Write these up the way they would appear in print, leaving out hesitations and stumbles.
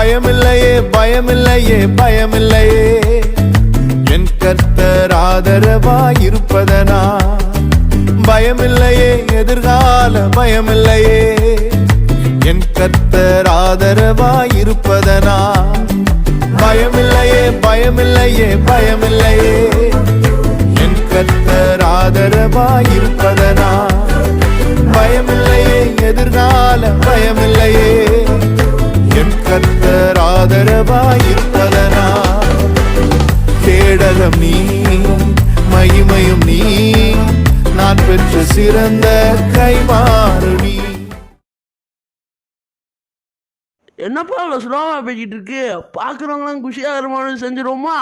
பயமில்லையே பயமில்லையே பயமில்லையே என் கர்த்தர் ஆதரவாயிருப்பதனா பயமில்லையே எதிர்கால பயமில்லையே என் கர்த்தர் ஆதரவாயிருப்பதனா பயமில்லையே பயமில்லையே பயமில்லையே என் கர்த்தர் ஆதரவாயிருப்பதனா பயமில்லையே எதிர்கால பயமில்லையே என் கர்த்தர் ஆதரவாயிருப்பதனா கேடகம் நீ மகிமையும் நீ நான் பெற்ற சிறந்த கைமாறு நீ. என்னப்பா அவ்வளோ ஸ்லோவாக பேசிக்கிட்டு இருக்கு? பார்க்குறவங்களாம் குஷியாகிற செஞ்சிருவோமா?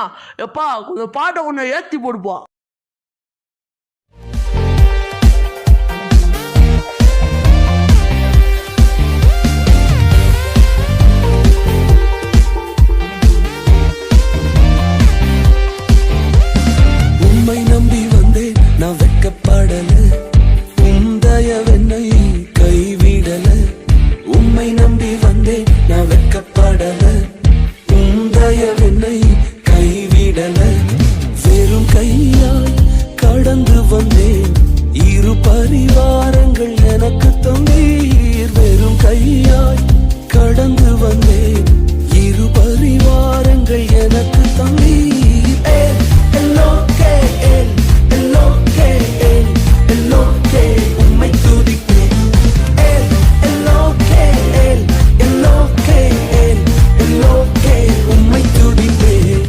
எப்பா கொஞ்சம் பாட்டை கொஞ்சம் ஏற்றி போடுப்பா. உம்மை நம்பி வந்தேன் நான் வெட்கப்படல, உந்தயவென்னை கைவிடல. உம்மை நம்பி வந்தேன் நான் வெட்கப்படல, உந்தயவென்னை கைவிடல. வெறும் கையாய் கடந்து வந்தேன், இரு பரிவாரங்கள் எனக்கு தந்தீர். வெறும் கையாய் கடந்து வந்தேன், இரு பரிவாரங்கள் எனக்கு தந்தீர். உம்மை துதிப்பேன் உம்மை துதிப்பேன்.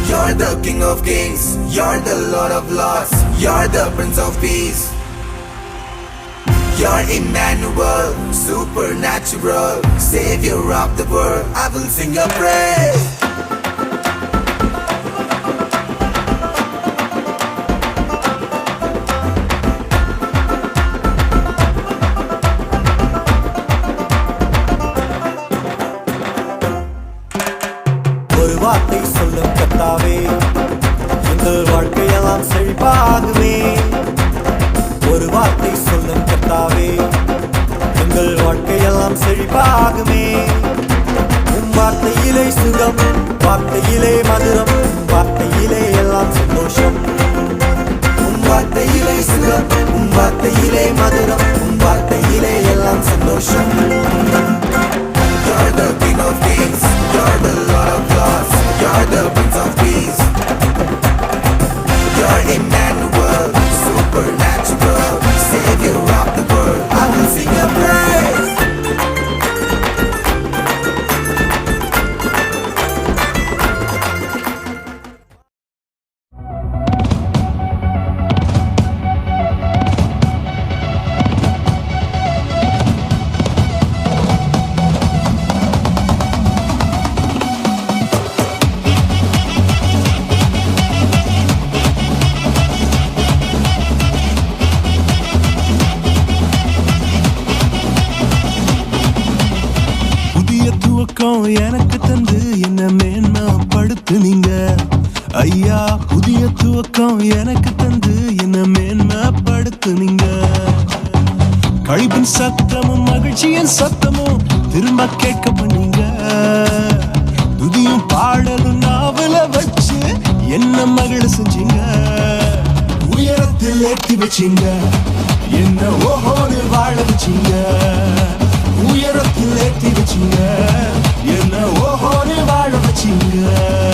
You're the King of Kings, you're the Lord of Lords, you're the Prince of Peace. You're Emmanuel, supernatural, Savior of the world. I will sing your praise. ஒரு வார்த்தை சொல்லும் கர்த்தாவே, எங்கள் வாழ்க்கையெல்லாம் செழிப்பாகுமே. ஒரு வார்த்தை சொல்லும் கர்த்தாவே, எங்கள் வாழ்க்கையெல்லாம் செழிப்பாகுமே. உம் வார்த்தையிலே சுகம், வார்த்தையிலே மதுரம், வார்த்தையிலே எல்லாம் சந்தோஷம். உம் வார்த்தையிலே சுகம், உம் வார்த்தையிலே மதுரம், உம் வார்த்தையிலே எல்லாம் சந்தோஷம். You're the King of Kings, you're the Lord of Lords, you're the Prince of Peace. You're Emmanuel, supernatural, Savior of the world. I will sing your praise. எனக்கு தந்து என்ன மேன்மைப்படுத்துனீங்க ஐயா. புதிய துவக்கம் எனக்கு தந்து என்ன மேன்மைப்படுத்துனீங்க. கழிப்பின் சத்தமும் மகிழ்ச்சியின் சத்தமும் திரும்ப கேட்க பண்ணீங்க. துதியும் பாடலும் நாவல வச்சு என்ன மகிழ வச்சிங்க, என்ன ஓஹோன்னு வாழ வச்சிங்க, உயரத்தில் ஏத்தி வச்சிங்க, என்ன ஓஹோன்னு வாழ வச்சிங்க.